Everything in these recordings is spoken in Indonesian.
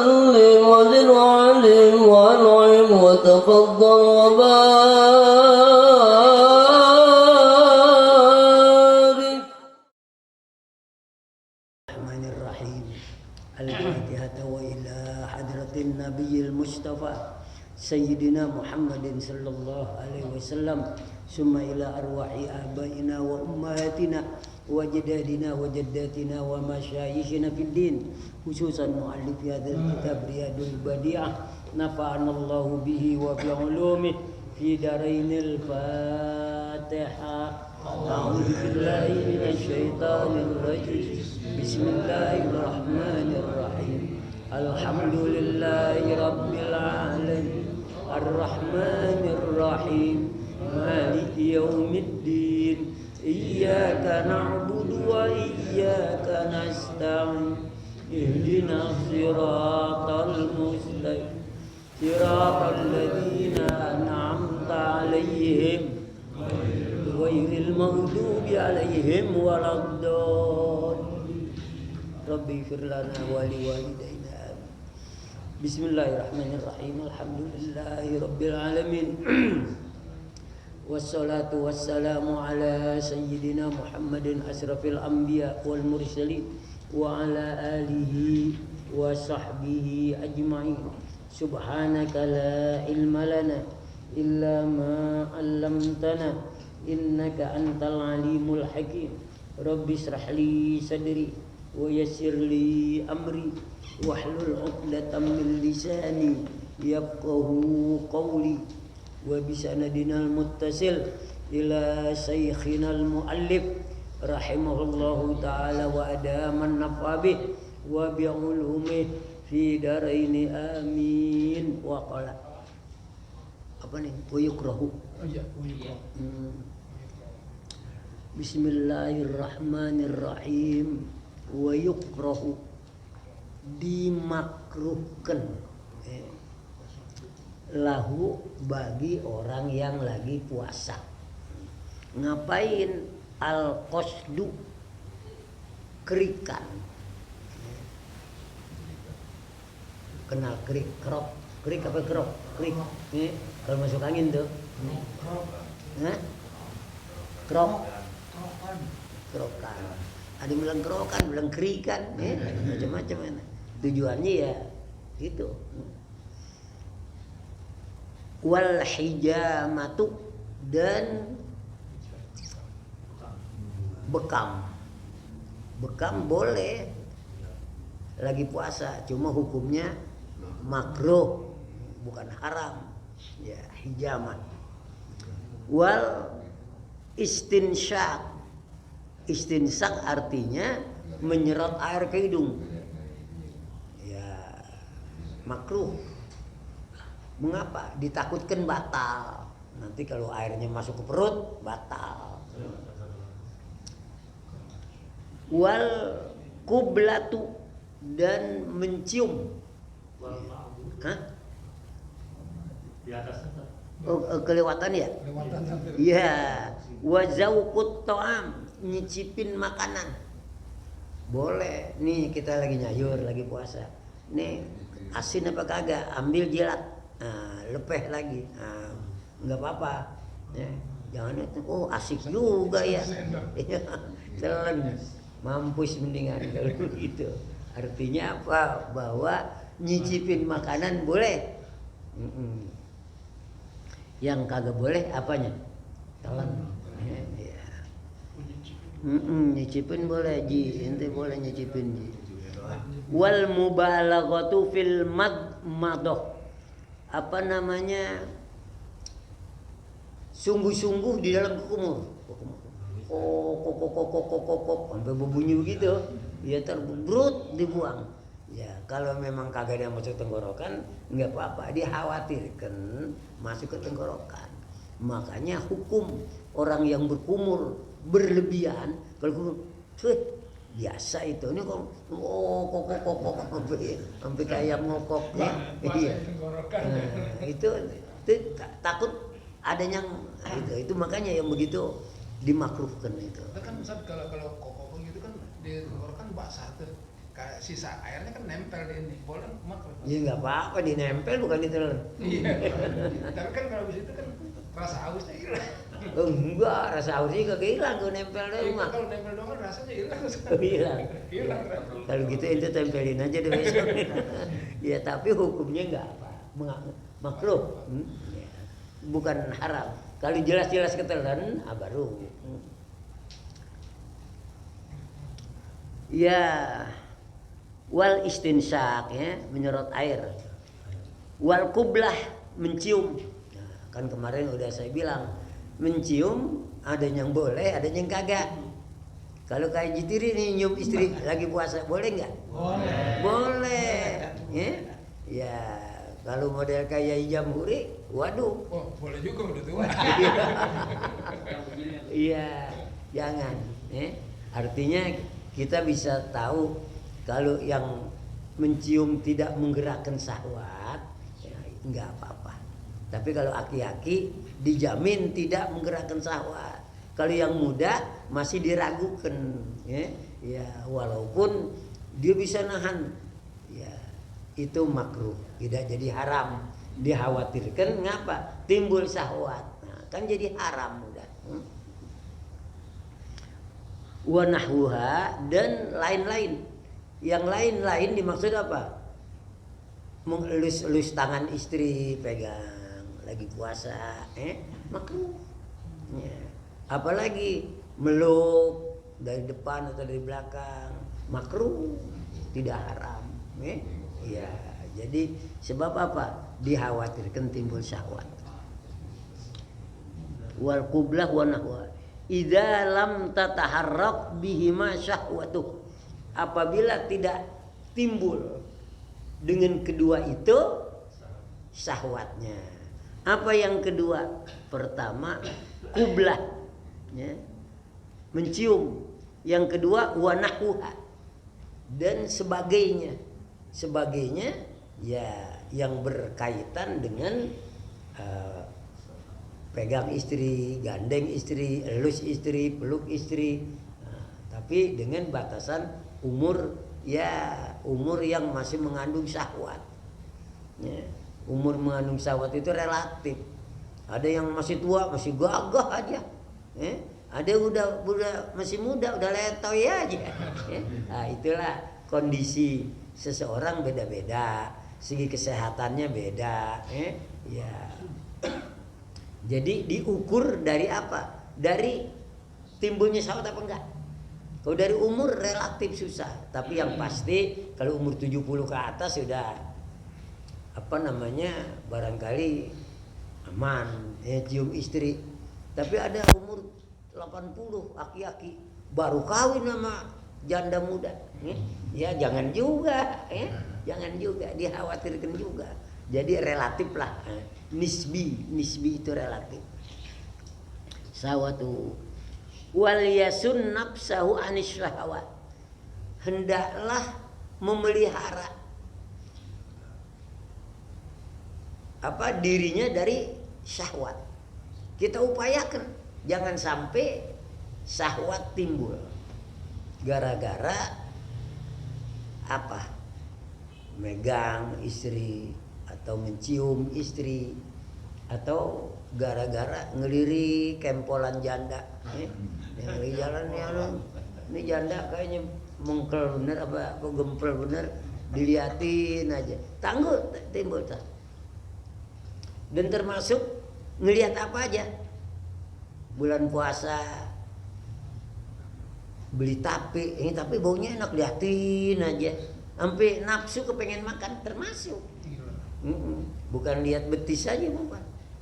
وسلم وزد وعلم وانعم وتفضل وبارك. الرحمن الرحيم. الفاتحة وإلى حضرة النبي المصطفى سيدنا محمد صلى الله عليه وسلم ثم إلى أرواح آبائنا وأمهاتنا وجدادنا وجداتنا ومشايخنا في الدين خصوصا مؤلف هذا الكتاب رياض البديعة نفعنا الله به وبعلومه في دارين. الفاتحة. أعوذ بالله من الشيطان الرجيم. بسم الله الرحمن الرحيم. الحمد لله رب العالمين الرحمن الرحيم مالك يوم الدين إياك نعبد وإياك نستعين اهدنا الصراط المستقيم صراط الذين أنعمت عليهم غير المغضوب عليهم ولا الضالين. ربي اغفر لنا ولوالدينا. Bismillahirrahmanirrahim. Alhamdulillahi rabbil alamin. Wassalatu wassalamu ala sayyidina Muhammadin asrafil anbiya wal mursalin wa ala alihi wa sahbihi ajma'in. Subhanaka la ilma lana illa ma 'allamtana innaka antal alimul hakim. Rabbi israh li sadri wa yassir li amri wahlul 'uqdatam min lisani yafqahu qawli wa bisanadinal muttasil ila shaykhinal muallif rahimahullahu ta'ala wa adaman naf'abih wa bi'ulumih fi daraini amin. Wa qala apa nih? Wa yukrahu. Bismillahirrahmanirrahim. Wa yukrahu dimakruhkan lahu bagi orang yang lagi puasa. Ngapain? Al-qasdu kerikan. Kenal kerik? Kerok. Kerik apa kerok? Kerik. Kalau masuk angin tuh. Kerok. Kerokan. Ada yang bilang kerokan, bilang kerikan, macam-macam. Tujuannya ya gitu. Wal hijamatu dan bekam. Bekam boleh lagi puasa, cuma hukumnya makruh, bukan haram. Ya, hijamat. Wal istinsyak. Istinsyak artinya menyerot air ke hidung. Makruh. Mengapa? Ditakutkan batal. Nanti kalau airnya masuk ke perut batal. Wal kublatu dan mencium. Hah? Di atas. Kelewatan ya? Iya. Wa zauqut ta'am, nyicipin makanan. Boleh. Nih kita lagi nyayur, lagi puasa. Nih asin apa kagak, ambil jilat, lepeh lagi, nggak apa-apa, jangan itu, oh asik juga ya, telan, mampus mendingan kalau gitu. Artinya apa? Bahwa nyicipin makanan boleh, yang kagak boleh apanya? Telan, nyicipin boleh, ente boleh nyicipin ji. Wal mubalaghatu fil madmadah, apa namanya, sungguh-sungguh di dalam kumur. Kok sampai berbunyi begitu, ya terbrut dibuang. Ya kalau memang kagak ada yang masuk tenggorokan nggak apa-apa, dikhawatirkan masuk ke tenggorokan. Makanya hukum orang yang berkumur berlebihan, kalau kumur biasa itu, ini kok sampai kayak ngokok ya. Iya. Nah, itu takut adanya itu makanya yang begitu dimakruhkan itu. Kan Ustaz kalau kokok gitu kan di tenggorokan basah tuh. sisa airnya kan nempel di ini, boleh makruh. Ya nggak apa-apa, dinempel bukan ditelan. Iya. Tapi kan kalau habis itu kan rasa hausnya hilang. Oh, enggak, rasa hausnya kagak hilang, gue nempel Iya, doang mah. kalau nempel doang kan rasanya hilang. Oh, hilang. Hilang. Kalau gitu ente tempelin aja deh besok. Ya tapi hukumnya nggak apa, makruh. Ya. Bukan haram. Kalau jelas-jelas ketelan, baru. Ya, wal istinsyak ya, menyerot air. Wal kublah, mencium. Nah, kan kemarin udah saya bilang, mencium ada yang boleh, ada yang kagak. Kalau kayak Jitiri nih nyium istri lagi puasa, boleh nggak? Boleh. Boleh. Ya, ya. Kalau model kayak Jamhuri, waduh. Oh, boleh juga udah tua. Iya, jangan. Artinya kita bisa tahu kalau yang mencium tidak menggerakkan syahwat, ya nggak apa-apa. Tapi kalau aki-aki dijamin tidak menggerakkan syahwat. Kalau yang muda masih diragukan, ya walaupun dia bisa nahan, ya itu makruh, tidak jadi haram. Dikhawatirkan ngapa? Timbul syahwat, nah, kan jadi haram udah. Wa nahwuha, dan lain-lain. Yang lain-lain dimaksud apa? Mengelus-elus tangan istri, pegang lagi puasa, makruh. Ya. Apalagi meluk dari depan atau dari belakang, makruh, tidak haram. Ya, jadi sebab apa? Dikhawatirkan timbul syahwat. Wal qublah wa nahwa idza lam tataharrak bihima syahwatuh, apabila tidak timbul dengan kedua itu syahwatnya. Apa yang kedua? Pertama kublah, ya, mencium. Yang kedua wanahwa, dan sebagainya. Sebagainya ya yang berkaitan dengan pegang istri, gandeng istri, elus istri, peluk istri, tapi dengan batasan umur, ya umur yang masih mengandung syahwat. Ya, umur mengandung syahwat itu relatif. Ada yang masih tua, masih gagah aja. Ada udah masih muda, udah letoy aja. Nah, itulah kondisi seseorang beda-beda, segi kesehatannya beda. Ya. Jadi diukur dari apa? Dari timbulnya syahwat apa enggak? Kalau dari umur relatif susah, tapi yang pasti kalau umur 70 ke atas sudah barangkali aman, cium istri. Tapi ada umur 80 aki-aki baru kawin sama janda muda, ya jangan juga, jangan juga, dikhawatirkan juga. Jadi relatif lah, nisbi itu relatif. Sawatu wal yasun nafsahu anis syahwat, hendaklah memelihara dirinya dari syahwat. Kita upayakan jangan sampai syahwat timbul gara-gara megang istri atau mencium istri, atau gara-gara ngelirik kempolan janda, yang lagi jalan ini janda kayaknya mengkel bener apa gempel bener, diliatin aja, tangguh timbul. Dan termasuk ngelihat apa aja, bulan puasa beli tape, ini tapi baunya enak, liatin aja sampai nafsu kepengen makan, termasuk. Bukan lihat betis aja,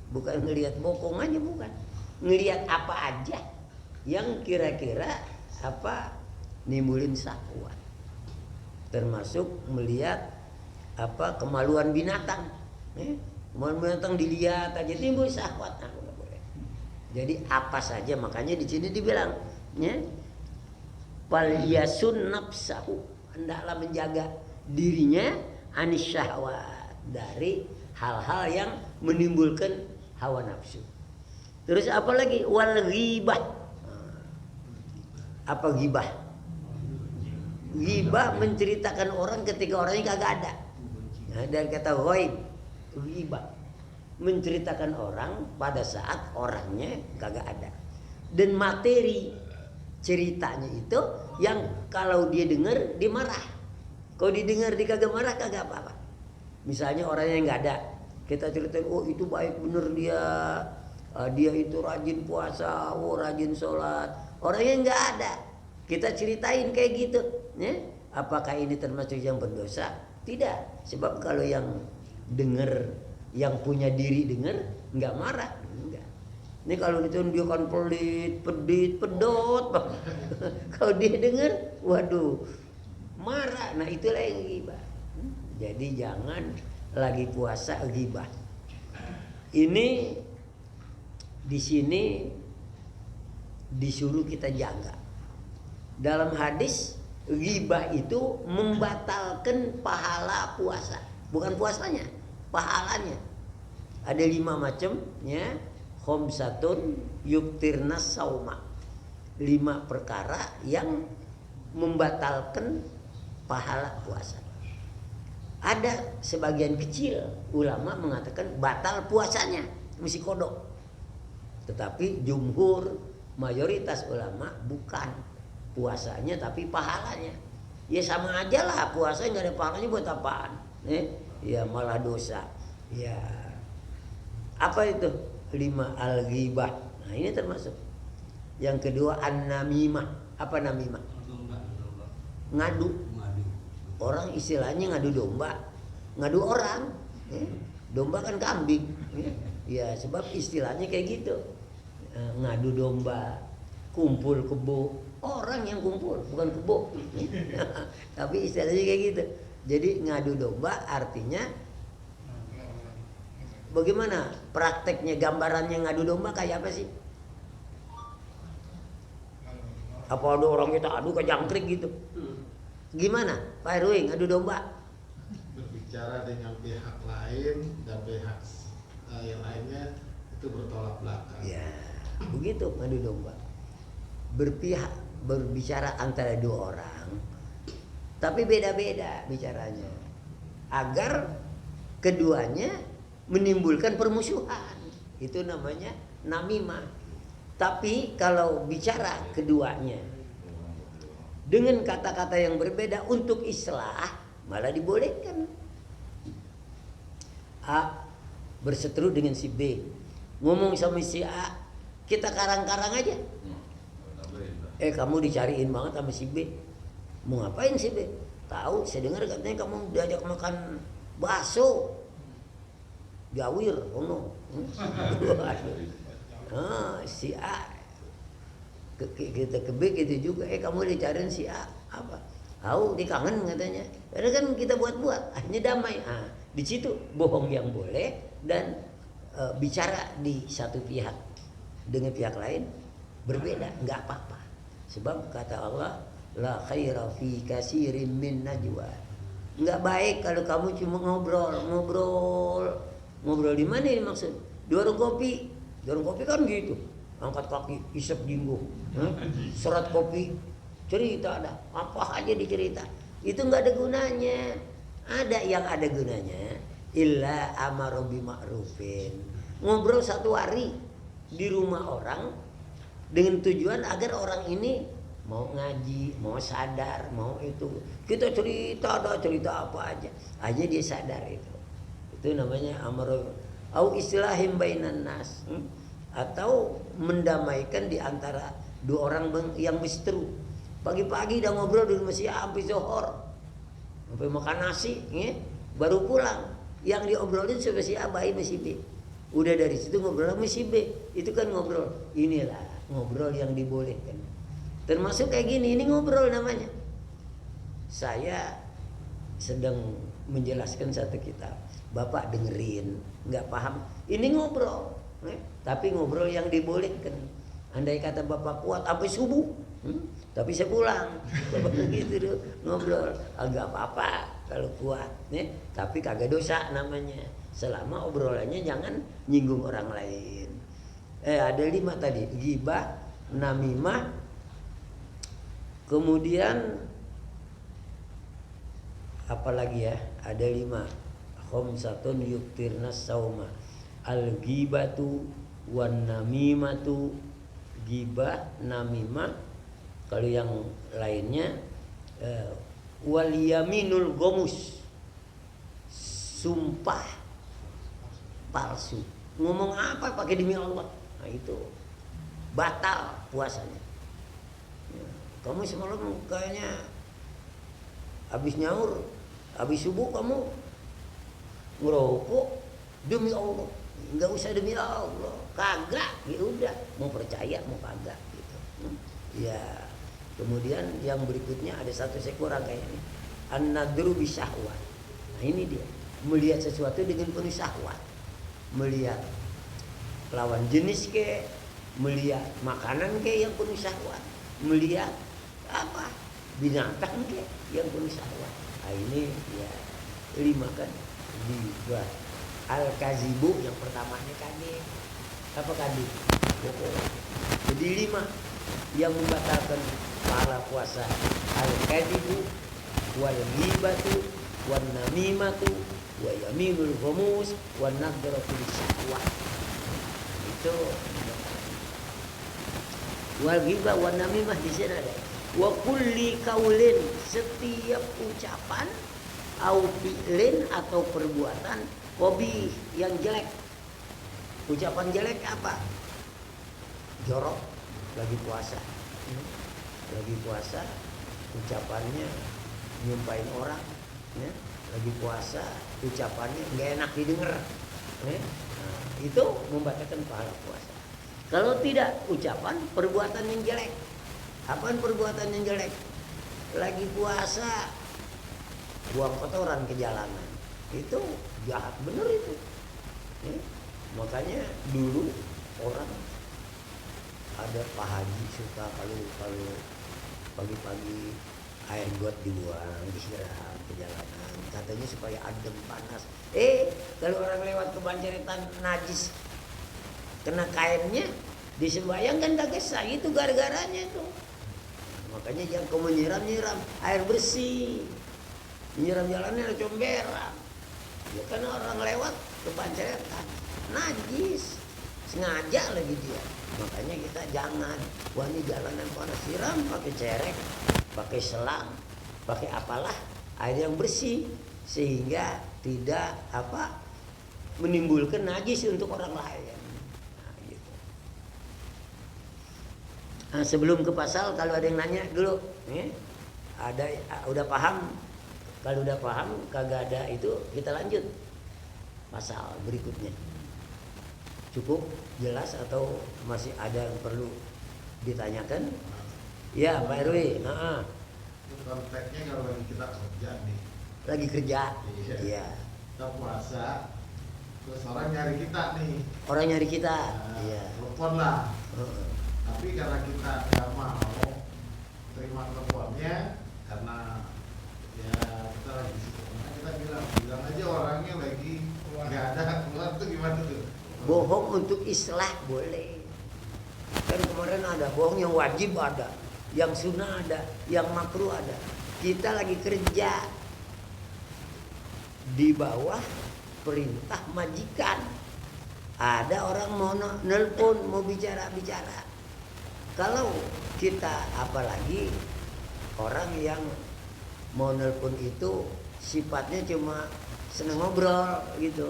bukan ngelihat bokong aja, bukan, ngelihat apa aja yang kira-kira nimbulin syahwat, termasuk melihat kemaluan binatang, kemaluan binatang dilihat aja timbul syahwat, nggak boleh. Jadi apa saja, makanya di sini dibilang, fal yasun nafsahu, hendaklah menjaga dirinya anis syahwat, dari hal-hal yang menimbulkan hawa nafsu. Terus apa lagi? Wal ghibah. Apa ghibah? Ghibah menceritakan orang ketika orangnya kagak ada. Nah, dari kata ghaib, ghibah menceritakan orang pada saat orangnya kagak ada. Dan materi ceritanya itu yang kalau dia dengar dia marah. Kalau didengar dia kagak marah kagak apa-apa. Misalnya orangnya nggak ada, kita ceritain, oh itu baik bener dia, dia itu rajin puasa, oh rajin sholat. Orangnya nggak ada, kita ceritain kayak gitu, ya. Apakah ini termasuk yang berdosa? Tidak, sebab kalau yang dengar, yang punya diri dengar, nggak marah, enggak. Ini kalau ditunjukkan pelit, pedit, pedot, kalau dia dengar, waduh, marah. Nah itulah yang ghibah. Jadi jangan lagi puasa ghibah. Ini di sini disuruh kita jaga. Dalam hadis ghibah itu membatalkan pahala puasa, bukan puasanya, pahalanya. Ada 5 macam, ya. Khamsatun yuktirnas sauma. 5 perkara yang membatalkan pahala puasa. Ada sebagian kecil ulama mengatakan batal puasanya, mesti kodok. Tetapi jumhur, mayoritas ulama bukan puasanya tapi pahalanya. Ya sama aja lah, puasa nggak ada pahalanya buat apaan? Ya malah dosa. Ya apa itu? 5 al-ghibah. Nah ini termasuk. Yang kedua an-namimah. Apa namimah? Ngadu. Orang istilahnya ngadu domba, ngadu orang. Domba kan kambing. Ya sebab istilahnya kayak gitu. Ngadu domba, kumpul kebo. Orang yang kumpul, bukan kebo. Tapi istilahnya kayak gitu. Jadi ngadu domba artinya bagaimana prakteknya, gambarannya ngadu domba kayak apa sih? Apa ada orang kita adu ke jangkrik gitu? Gimana Pak Erwin ngadu domba? Berbicara dengan pihak lain dan pihak yang lainnya itu bertolak belakang. Ya begitu ngadu domba. Berbicara antara 2 orang, tapi beda-beda bicaranya, agar keduanya menimbulkan permusuhan. Itu namanya namimah. Tapi kalau bicara keduanya dengan kata-kata yang berbeda untuk islah, malah dibolehkan. A berseteru dengan si B, ngomong sama si A, kita karang-karang aja. Kamu dicariin banget sama si B. Mau ngapain si B? Tahu, saya dengar katanya kamu diajak makan bakso. Gawir, ono. Si A kita ke B gitu juga. Kamu dicariin si A apa? Tahu, dikangen katanya. Karena kan kita buat-buat, akhirnya damai. Di situ bohong yang boleh dan bicara di satu pihak dengan pihak lain berbeda, nggak apa-apa. Sebab kata Allah, la khaira fi katsirin min najwa. Nggak baik kalau kamu cuma ngobrol di mana ini maksud? Di warung kopi. Di warung kopi kan gitu. Angkat kaki, isep jinggo, serat kopi, cerita ada, apa aja dicerita. Itu nggak ada gunanya. Ada yang ada gunanya, illa amaru bima'rufin. Ngobrol 1 hari di rumah orang dengan tujuan agar orang ini mau ngaji, mau sadar, mau itu. Kita cerita, ada cerita apa aja dia sadar itu. Itu namanya amaru au islahim bainan nas. Atau mendamaikan di antara 2 orang yang berseteru. Pagi-pagi udah ngobrol di rumah si A sampai zuhur, sampai makan nasi, ya, baru pulang. Yang diobrolin sama si A baik sama si B. Udah dari situ ngobrol sama si B. Itu kan ngobrol. Inilah ngobrol yang dibolehkan. Termasuk kayak gini, ini ngobrol namanya. Saya sedang menjelaskan satu kitab. Bapak dengerin, nggak paham. Ini ngobrol. Tapi ngobrol yang dibolehkan. Andai kata bapak kuat sampai subuh, tapi saya pulang. Bapak begitu dulu ngobrol, agak apa-apa kalau kuat, tapi kagak dosa namanya. Selama obrolannya jangan nyinggung orang lain. Ada 5 tadi, ghibah, namimah, kemudian apalagi ya, ada 5. Khamsatun yuktirnas sauma. Al-ghibatu wan namimatu, ghibah, namimah. Kalau yang lainnya wal yaminul gomus, sumpah palsu. Ngomong apa pakai demi Allah, nah itu batal puasanya. Ya, kamu semalam kayaknya habis nyaur, habis subuh kamu ngerokok demi Allah. Nggak usah demi Allah, kagak, ya udah, mau percaya mau kagak gitu. Ya, kemudian yang berikutnya ada satu kurang kayaknya, an-nadru bisyahwat. Nah ini dia, melihat sesuatu dengan penuh syahwat, melihat lawan jenis ke, melihat makanan ke yang penuh syahwat, melihat apa binatang ke yang penuh syahwat. Nah ini ya 5 kan, dibahas. Al-kazibu yang pertamanya kadhib. Apa kadhib? Bohong. Jadi 5 yang membatalkan pahala puasa. Al-kazibu wal ghibatu wan namimatu wa yaminul ghamus wan nadratu bisyahwat. Itu wal ghibah wan namimah di sini ada. Wa kulli kaulin, setiap ucapan au fi'lin atau perbuatan hobi yang jelek. Ucapan jelek apa? Jorok lagi puasa. Lagi puasa ucapannya nyumpahin orang, ya. Lagi puasa ucapannya nggak enak didengar, ya. Nah, itu membatalkan pahala puasa. Kalau tidak, ucapan perbuatan yang jelek. Apaan perbuatan yang jelek? Lagi puasa buang kotoran ke jalanan, itu jahat bener itu, ya. Makanya dulu orang ada Pak Haji suka kalau pagi-pagi air got dibuang, disiram ke jalanan, katanya supaya adem panas. Kalau orang lewat ke banceretan najis kena kainnya disembayang kan kagak sah, itu gara-garanya itu. Makanya jangan kamu nyiram air bersih, nyiram jalannya ada comberan. Ya kan orang lewat ke banceretan najis, sengaja lagi dia. Makanya kita jangan, wah ini jalanan panas, siram pakai cerek, pakai selang, pakai apalah, air yang bersih, sehingga tidak menimbulkan najis untuk orang lain. Nah, gitu. Nah, sebelum ke pasal, kalau ada yang nanya dulu, ya, udah paham? Kalau udah paham, kagak ada itu, kita lanjut pasal berikutnya. Cukup jelas atau masih ada yang perlu ditanyakan? Ya, Pak RW. Konteksnya kalau lagi kita kerja nih. Lagi kerja? Iya. Kita puasa, terus orang nyari kita nih. Orang nyari kita? Iya. Telepon lah. Tapi karena kita nggak mau terima teleponnya, karena ya kita lagi kita bilang aja orangnya lagi nggak ada keluar, tuh gimana tuh? Bohong untuk islah boleh. Kan kemarin ada bohong yang wajib ada, yang sunnah ada, yang makruh ada. Kita lagi kerja di bawah perintah majikan. Ada orang mau nelpon, mau bicara. Kalau kita, apalagi orang yang mau nelpon itu sifatnya cuma seneng ngobrol gitu,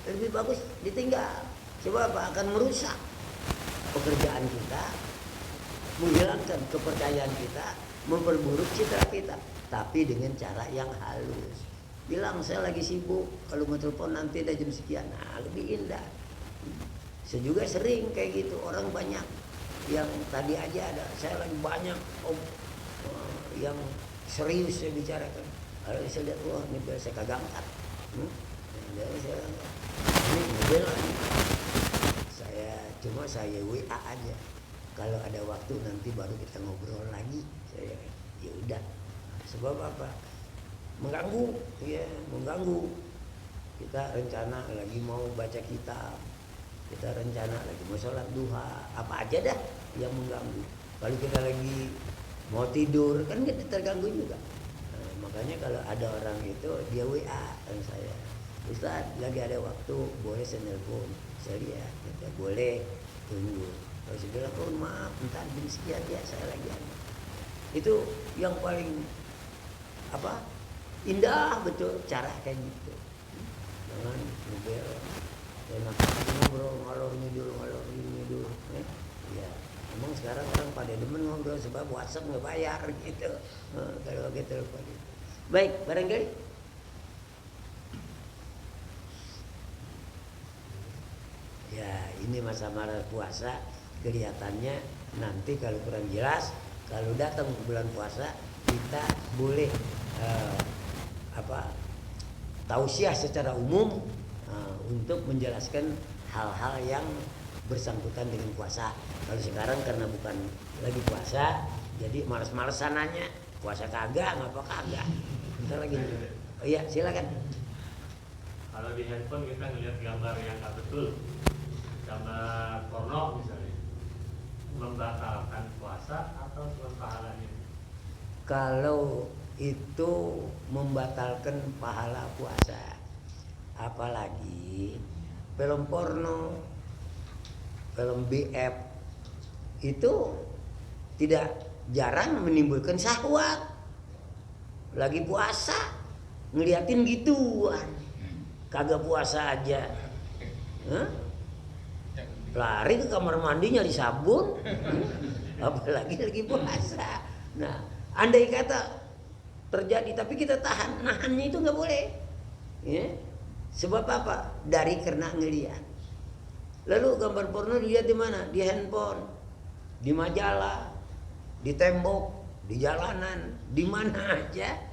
lebih bagus ditinggal. Coba apa? Akan merusak pekerjaan kita, menghilangkan kepercayaan kita, memperburuk citra kita. Tapi dengan cara yang halus. Bilang saya lagi sibuk, kalau mau telepon nanti ada jam sekian. Nah, lebih indah. Saya juga sering kayak gitu, orang banyak yang tadi aja ada, saya lagi banyak yang serius saya bicarakan. Kalau saya lihat, wah ini saya kagak angkat. Ini mobil lagi. Saya WA aja. Kalau ada waktu nanti baru kita ngobrol lagi. Saya ya udah. Sebab apa? Mengganggu, ya, mengganggu. Kita rencana lagi mau baca kitab. Kita rencana lagi mau sholat duha. Apa aja dah yang mengganggu. Kalau kita lagi mau tidur kan kita terganggu juga. Nah, Makanya kalau ada orang itu dia WA kan saya, Ustaz lagi ada waktu boleh saya nelpon, saya lihat kata boleh, tunggu. Kalau saya bilang oh maaf bentar jam sekian ya saya lagi ada. Itu yang paling apa indah betul cara kayak gitu. Jangan ngobrol enak ngobrol ngalor ngidul ya emang sekarang orang pada demen ngobrol sebab WhatsApp nggak bayar gitu kalau pakai telepon gitu. Baik barangkali ya ini masa-masa puasa kelihatannya nanti kalau kurang jelas kalau datang bulan puasa kita boleh tausiah secara umum untuk menjelaskan hal-hal yang bersangkutan dengan puasa. Kalau sekarang karena bukan lagi puasa, jadi malas-malesan nanya puasa kagak, ngapa kagak. Bentar lagi. Oh iya, silakan. Kalau di handphone kita ngelihat gambar yang nggak betul, gambar porno misalnya, membatalkan puasa atau cuma pahalanya? Kalau itu membatalkan pahala puasa, apalagi film porno, film BF itu tidak jarang menimbulkan syahwat. Lagi puasa ngeliatin gituan, kagak puasa aja, lari ke kamar mandi nyari sabun, apalagi lagi puasa. Nah, andai kata terjadi tapi kita nahannya itu nggak boleh, ya. Sebab apa? Dari karena ngeliat. Lalu gambar porno dilihat di mana? Di handphone, di majalah, di tembok, di jalanan, di mana aja.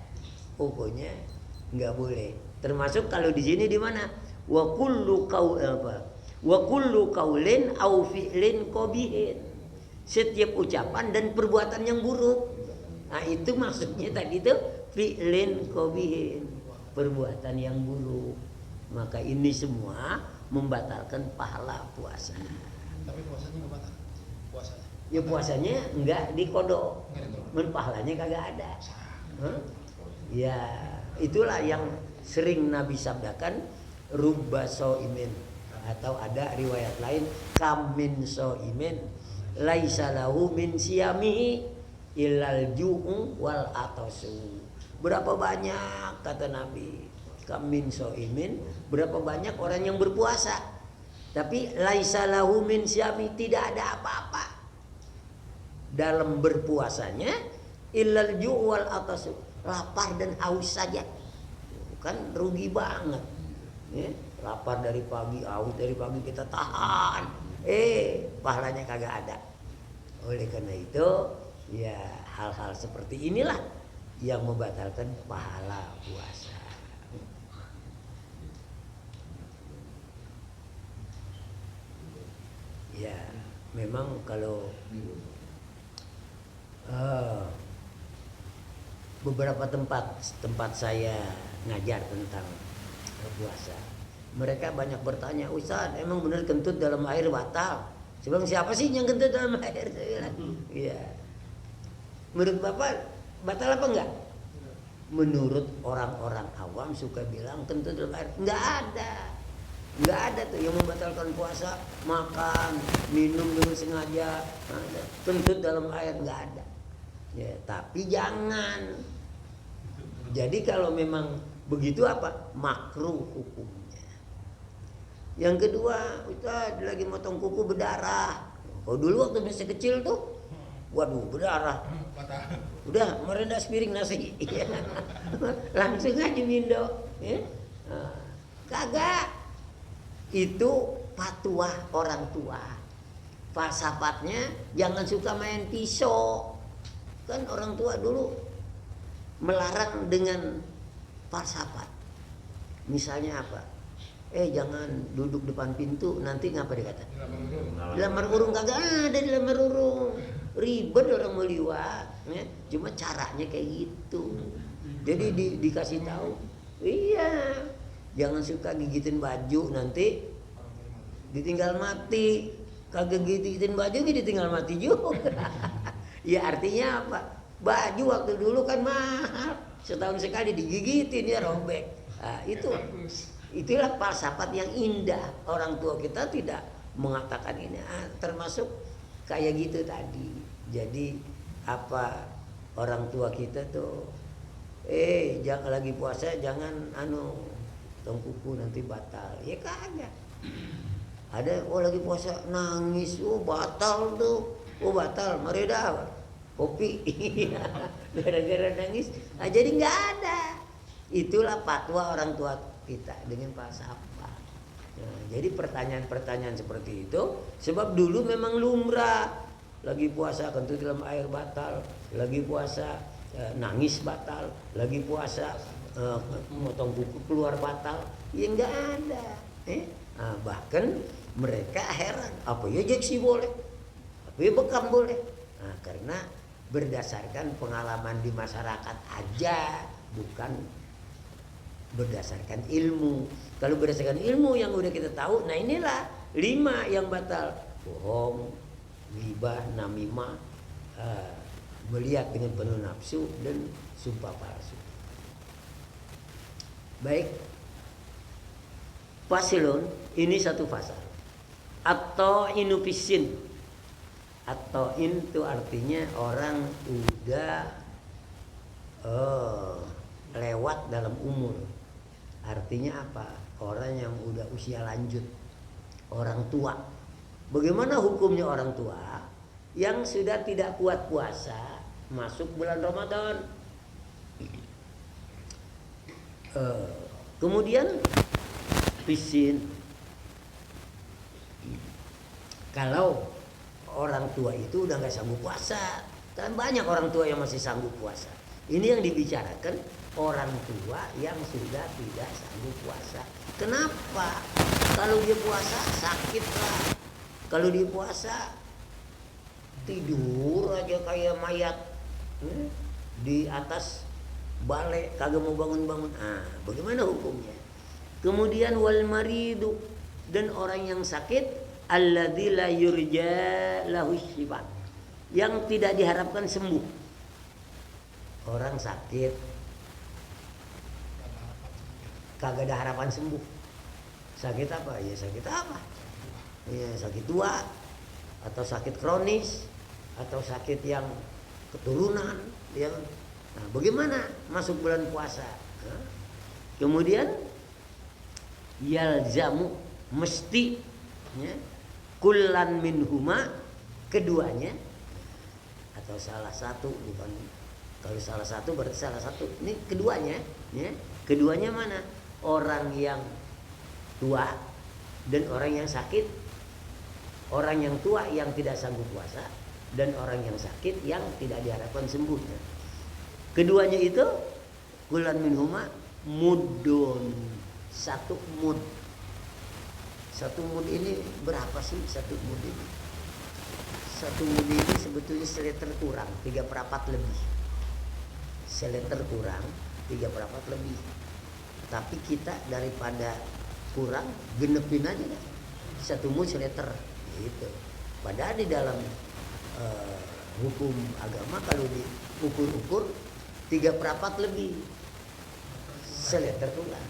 Pokoknya nggak boleh. Termasuk kalau di sini di mana? Wa kullu qaulin au fi'lin qabihin. Setiap ucapan dan perbuatan yang buruk. Nah, itu maksudnya tadi itu fi'lin qabihin, perbuatan yang buruk. Maka ini semua membatalkan pahala puasa. Tapi puasanya nggak batal. Puasanya. Ya puasanya enggak dikodok. Men pahalanya kagak ada. Ya, itulah yang sering Nabi sabdakan rubba soimin, atau ada riwayat lain kamin soimin laisa lahu min siyamihi illal ju'u wal atasu. Berapa banyak kata Nabi kamin soimin, berapa banyak orang yang berpuasa tapi laisa lahu min siyami, tidak ada apa-apa dalam berpuasanya illal ju' wal atasu, lapar dan haus saja. Kan rugi banget ya? Lapar dari pagi, haus dari pagi kita tahan, pahalanya kagak ada. Oleh karena itu ya hal-hal seperti inilah yang membatalkan pahala puasa. Ya, memang kalau beberapa tempat saya ngajar tentang puasa, mereka banyak bertanya, Ustaz, emang benar kentut dalam air batal? Sebab siapa sih yang kentut dalam air? Iya. Menurut Bapak batal apa enggak? Menurut orang-orang awam suka bilang kentut dalam air. Nggak ada tuh yang membatalkan puasa, makan, minum dengan sengaja, kentut dalam air, nggak ada. Ya, tapi jangan. Jadi kalau memang begitu apa? Makruh hukumnya. Yang kedua, Ustaz lagi motong kuku berdarah. Oh dulu waktu masih kecil tuh, waduh berdarah. Udah merendas piring nasi, langsung aja mindo. Ya? Kagak. Itu fatwa orang tua. Falsafatnya jangan suka main pisau. Kan orang tua dulu melarang dengan falsafat. Misalnya apa? Jangan duduk depan pintu, nanti ngapa dikata? Dilamar urung kagak ada dilamar urung. Ribet orang mau liwat, ya. Cuma caranya kayak gitu. Jadi dikasih tahu. Iya. Jangan suka gigitin baju, nanti ditinggal mati. Kagak gigitin baju dia ditinggal mati juga. Ya artinya apa? Baju waktu dulu kan mahal. setahun sekali digigitin ya robek. Nah, itulah falsafat yang indah. Orang tua kita tidak mengatakan ini, termasuk kayak gitu tadi. Jadi apa orang tua kita tuh, jangan lagi puasa jangan tong kuku nanti batal. Ya kagak. Ada lagi puasa nangis, batal tuh, batal, mari dah kopi, gara-gara nangis. Nah, jadi nggak ada. Itulah fatwa orang tua kita dengan falsafah. Nah, jadi pertanyaan-pertanyaan seperti itu, sebab dulu memang lumrah, lagi puasa kentut dalam air batal, lagi puasa nangis batal, lagi puasa motong kuku keluar batal, ya nggak ada. Nah, bahkan mereka heran, apa ya jeksi boleh, apa ya bekam boleh. Nah, karena berdasarkan pengalaman di masyarakat aja, bukan berdasarkan ilmu. Kalau berdasarkan ilmu yang udah kita tahu, nah inilah 5 yang batal: bohong, ghibah, namimah, melihat dengan penuh nafsu, dan sumpah palsu. Baik, fasilun, ini satu fasal. Atau inupisin, atau itu artinya orang udah lewat dalam umur. Artinya apa? Orang yang udah usia lanjut, orang tua. Bagaimana hukumnya orang tua yang sudah tidak kuat puasa masuk bulan Ramadan? Kemudian pisin, kalau orang tua itu udah nggak sanggup puasa, kan banyak orang tua yang masih sanggup puasa. Ini yang dibicarakan orang tua yang sudah tidak sanggup puasa. Kenapa? Kalau dia puasa sakit lah. Kalau dia puasa tidur aja kayak mayat di atas balai, kagak mau bangun-bangun. Bagaimana hukumnya? Kemudian wal maridu, dan orang yang sakit, alladzi la yurja lahu syifa, yang tidak diharapkan sembuh. Orang sakit kagak ada harapan sembuh. Sakit apa? Ya sakit apa? Ya sakit tua, atau sakit kronis, atau sakit yang keturunan, yang bagaimana masuk bulan puasa? Kemudian yalzamu, mesti kullan minhuma, keduanya, atau salah satu, bukan, kalau salah satu berarti salah satu, ini keduanya, keduanya mana? Orang yang tua dan orang yang sakit, orang yang tua yang tidak sanggup puasa, dan orang yang sakit yang tidak diharapkan sembuhnya. Keduanya itu kullan minhuma muddun, satu mud. Satu mud ini berapa sih satu mud ini? Satu mud ini sebetulnya seliter kurang 3/4 lebih. Seliter kurang 3/4 lebih. Tapi kita daripada kurang, genepin aja kan. Satu mud seliter gitu. Padahal di dalam hukum agama kalau diukur-ukur 3/4 lebih. Seliter kurang.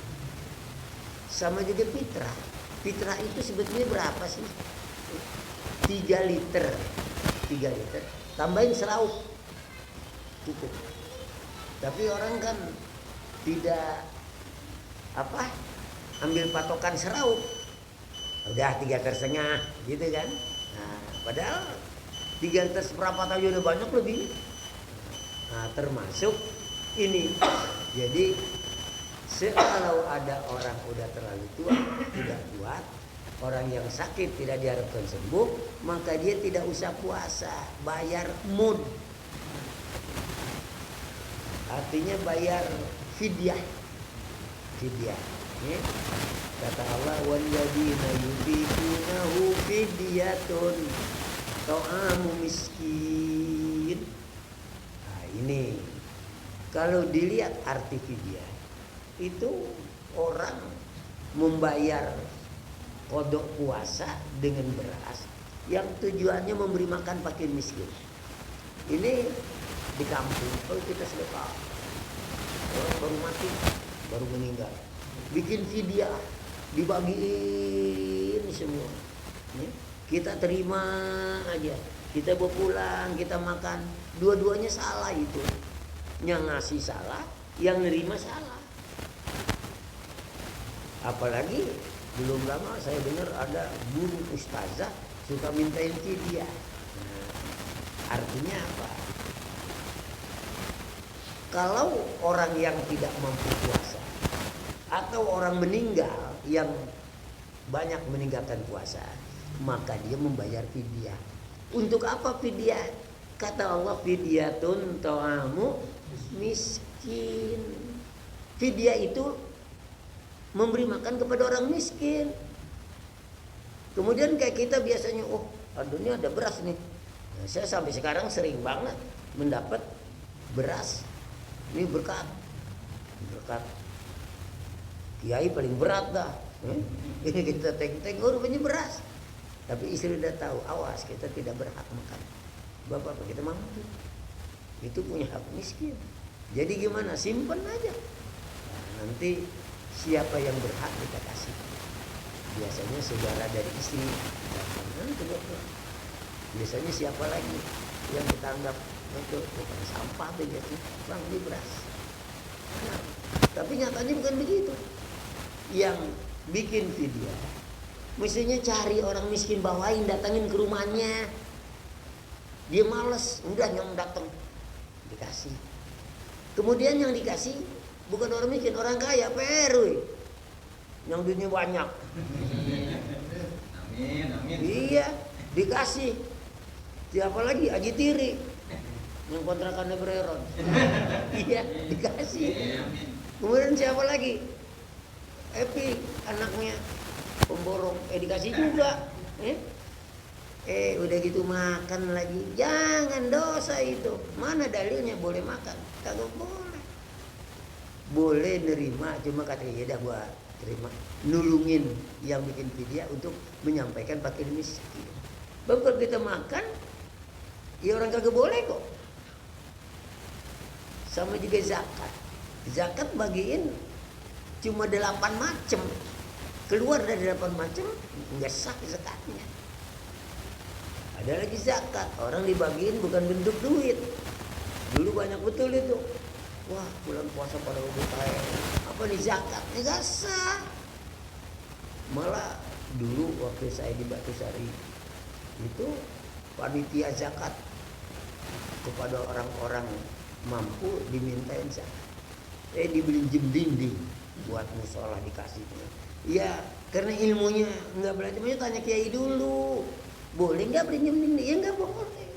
Sama juga fitrah. Fitrah itu sebetulnya berapa sih? 3 liter. 3 liter. Tambahin seraup. Cukup. Tapi orang kan tidak ambil patokan seraup. Udah 3 liter setengah gitu kan. Nah, padahal 3 liter seperempat aja udah banyak lebih. Nah, termasuk ini. Jadi kalau ada orang udah terlalu tua, tidak kuat, orang yang sakit tidak diharapkan sembuh, maka dia tidak usah puasa, bayar mud. Artinya bayar fidyah. Fidyah. Kata Allah, walladzina yutiqunahu fidyatun ta'amu miskin. Nah, ini kalau dilihat arti fidyah, itu orang membayar kodok puasa dengan beras yang tujuannya memberi makan fakir miskin. Ini di kampung kalau kita sedekah, orang baru mati, baru meninggal. Bikin fidyah, dibagiin semua. Ya. Kita terima aja, kita bawa pulang, kita makan. Dua-duanya salah itu. Yang ngasih salah, yang nerima salah. Apalagi belum lama saya dengar ada guru ustazah suka mintain fidyah. Nah, artinya apa? Kalau orang yang tidak mampu puasa atau orang meninggal yang banyak meninggalkan puasa, maka dia membayar fidyah. Untuk apa fidyah? Kata Allah, fidyatun ta'amu miskin. Fidyah itu memberi makan kepada orang miskin. Kemudian kayak kita biasanya, oh aduh ini ada beras nih. Nah, saya sampai sekarang sering banget mendapat beras. Ini berkat kiai paling berat dah. Ini kita teng-teng, oh rupanya beras. Tapi istri udah tahu, awas kita tidak berhak makan. Bapak kita mampu. Itu punya hak miskin. Jadi gimana? Simpen aja. Nah, nanti siapa yang berhak kita kasih. Biasanya saudara dari istri. Biasanya siapa lagi yang kita anggap itu bukan sampah begitu, bang ini beras. Nah, tapi nyatanya bukan begitu. Yang bikin fidyah mestinya cari orang miskin, bawain, datangin ke rumahnya. Dia males, udah yang datang dikasih. Kemudian yang dikasih bukan orang miskin, orang kaya, perui, yang duitnya banyak. Amin, amin. Iya, dikasih. Siapa lagi? Haji Tiri yang kontrakannya Bereron. Iya, dikasih. Kemudian siapa lagi? Epi, anaknya pemborong, dikasih juga. Udah gitu makan lagi. Jangan, dosa itu. Mana dalilnya boleh makan? Kagak boleh. Boleh nerima, cuma katanya ya dah gua terima. Nulungin yang bikin fidyah untuk menyampaikan fakir miskin. Bapak kita makan, ya orang kagak boleh kok. Sama juga zakat. Zakat bagiin cuma 8 macam. Keluar dari 8 macam enggak sah zakatnya. Ada lagi zakat, orang dibagiin bukan bentuk duit. Dulu banyak betul itu. Wah, bulan puasa pada UBKM. Apa nih zakat? Enggak sah. Malah dulu waktu saya di Batu Sari itu panitia zakat kepada orang-orang mampu dimintain zakat. Dibeliin dinding buat musola dikasih. Ya, karena ilmunya nggak belajar, makanya tanya kiai dulu. Boleh nggak beli dinding? Ya nggak boleh.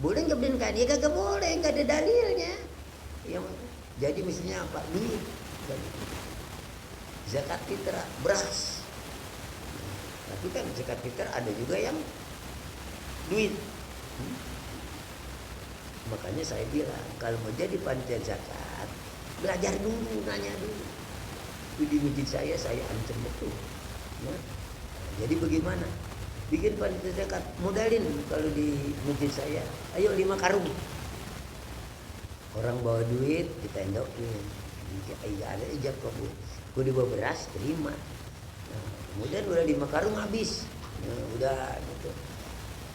Boleh nggak beliin kain? Ya kagak boleh, nggak ada dalilnya. Ya, jadi mestinya apa? Duit. Zakat fitrah beras. Tapi kan zakat fitrah ada juga yang duit. Makanya saya bilang kalau mau jadi panitia zakat, belajar dulu, nanya dulu. Di masjid saya ancam betul. Nah, jadi bagaimana? Bikin panitia zakat, modalin kalau di masjid saya. Ayo 5 karung. Orang bawa duit, kita endokin. Iya ada ijab kabul. Gue dibawa beras, terima. Nah, kemudian udah 5 karung habis. Nah, udah gitu.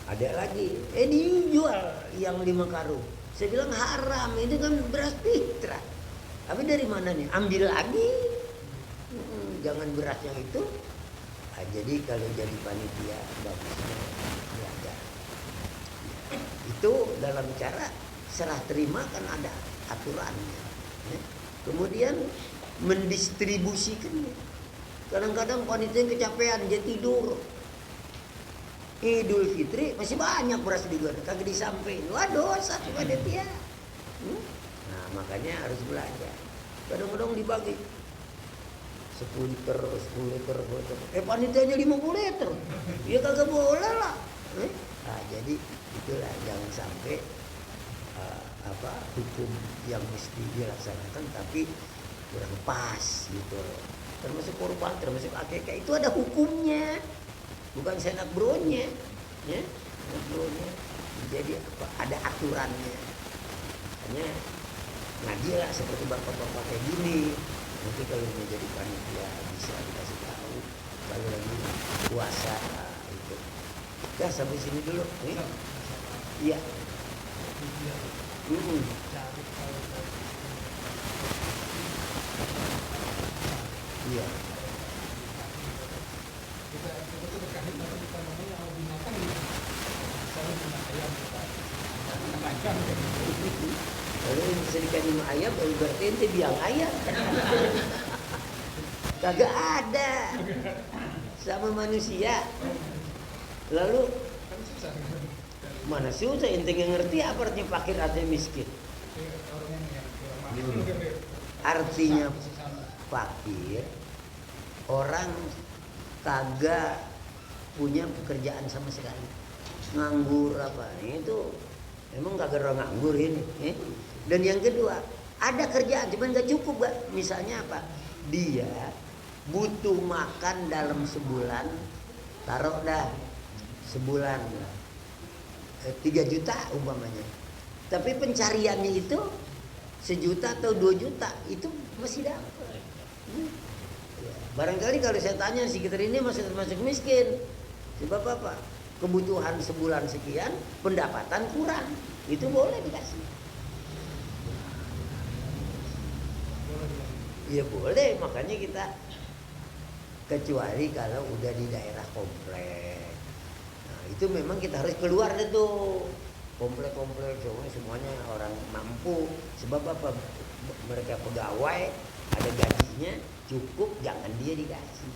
Ada lagi, dijual yang 5 karung. Saya bilang haram, ini kan beras fitrah. Tapi dari mana nih? Ambil lagi. Jangan beras yang itu. Nah, jadi kalau jadi panitia bagusnya belajar. Itu dalam cara serah terima kan ada aturannya. Ya. Kemudian mendistribusikannya. Kadang-kadang panitia kecapean, dia tidur. Idul Fitri masih banyak beras di gudang, kagak disampaikan. Wah, dosa kepada dia. Nah, makanya harus belajar. Kadang-kadang dibagi 10 liter, 10 liter, 10 liter. Panitianya 50 liter. Ya kagak boleh lah. Nah, jadi itulah jangan sampai hukum yang mesti dilaksanakan tapi kurang pas gitu. Termasuk kurban, termasuk akikah itu ada hukumnya. Bukan senak bronya, ya, senak bronya. Jadi apa? Ada aturannya. Makanya ngaji lah seperti bapak-bapak kayak gini. Nanti kalau mau jadi panitia bisa dikasih tahu kalau lagi puasa itu. Ya sampai sini dulu. Iya. Iya. Kita tuh berkahit nanti kita ngomongnya sama binatang gitu. Misalnya binatang ayam kita. Ayam gitu. Kalau yang bisa dikasih sama ayam, berarti ente biang ayam. Kagak ada sama manusia. Lalu Kan susah. mana susah ente nggak ngerti apa artinya fakir atau miskin? Orang yang makhluk kan dia. Artinya Sesama. fakir orang kagak punya pekerjaan sama sekali, nganggur apa itu emang kagak orang nganggur ini. Dan yang kedua ada kerjaan cuman nggak cukup gak? Misalnya apa? Dia butuh makan dalam sebulan, taruh dah sebulan 3 juta umpamanya, tapi pencariannya itu 1 juta atau 2 juta itu masih dapat. Ya, barangkali kalau saya tanya si kita ini masih termasuk miskin, sebab apa? Kebutuhan sebulan sekian, pendapatan kurang, itu boleh dikasih. Iya boleh, makanya kita kecuali kalau udah di daerah komplek. Nah, itu memang kita harus keluar deh tuh. Komplek-komplek semuanya orang mampu. Sebab apa? Mereka pegawai, ada gajinya cukup, jangan dia dikasih.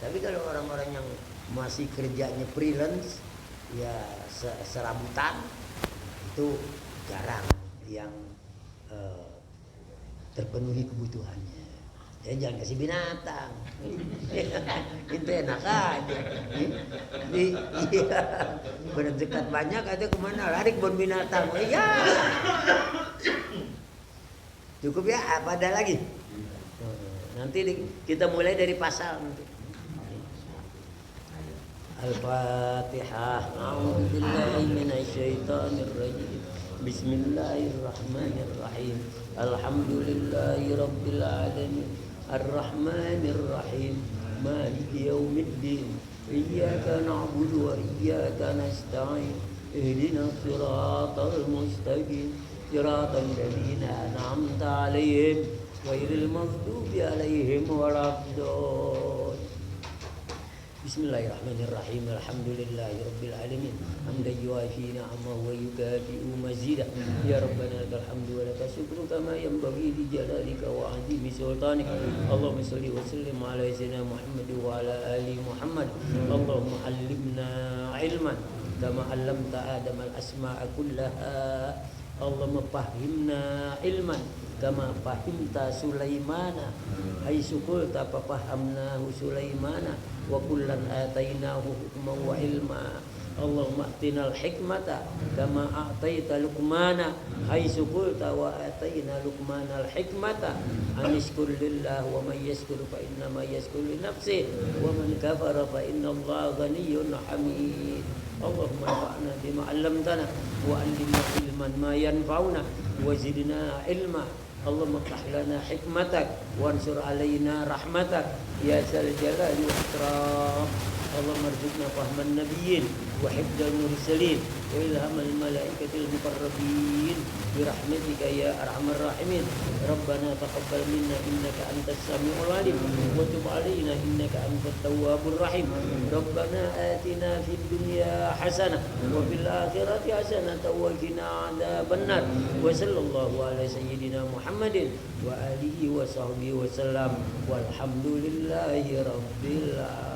Tapi kalau orang-orang yang masih kerjanya freelance, ya serabutan, itu jarang yang terpenuhi kebutuhannya. Ya jangan kasih binatang. Itu enak aja. Iya. Berdekat banyak ada kemana? Lari kebun binatang. Iya. Cukup ya? Apa ada lagi? Nanti kita mulai dari pasal nanti. Al-Fatihah. A'udzubillahi minasyaitonirrajim. Bismillahirrahmanirrahim. Alhamdulillahi rabbil alamin. Ar-Rahmanir Rahim. Maliki yaumiddin. Iyyaka na'budu wa iyyaka nasta'in. Ihdinas siratal mustaqim. Siratal ladzina an'amta 'alaihim ghairil maghdubi 'alaihim waladdallin. Bismillahirrahmanirrahim. Alhamdulillahi rabbil alamin. Hamdan yuwafi ni'amahu wa yukafi'u mazidah. Ya Rabbana lakal hamdu wa lakal syukru kama yanbaghi li jalalika wa 'azimi sultanik. Allahumma shalli wa sallim ala sayyidina Muhammad wa ala ali Muhammad. Allahumma 'allimna 'ilman kama 'allamta Adam al-asma'a kullaha. Allahumma fahhimna 'ilman kama fahimta Sulaimana haitsu qulta fahamnahu Sulaimana wa kullan atainahu hukman wa ilma. Allahumma atinal hikmata kama a'taita Luqmana haitsu qulta wa ataina Luqmana al hikmata anishkur lillah wa man yashkur fa inna ma yashkur li nafsihi wa man kafara fa inna Allaha ghaniyyun hamid. Allahumma anfa'na bima 'allamtana wa 'allimna ilman ma yanfa'una wa zidna ilma. Allahumma iftah lana hikmatak wansur alaina rahmatak ya zal jalali wal ikram. Allahumma arzuqna fahman nabiyyin wa hifdzal mursalin wa ilhamal malaikatil muqarrabin bi rahmatika ya arhamar rahimin. Rabbana taqabbal minna innaka antas samiul alim wa tub alaina innaka antat tawwabur rahim. Rabbana atina fid dunya hasanah wa fil akhirati hasanah wa qina adzabannar. Wa sallallahu ala sayyidina Muhammadin wa alihi wa sahbihi wa sallam walhamdulillahi rabbil alamin.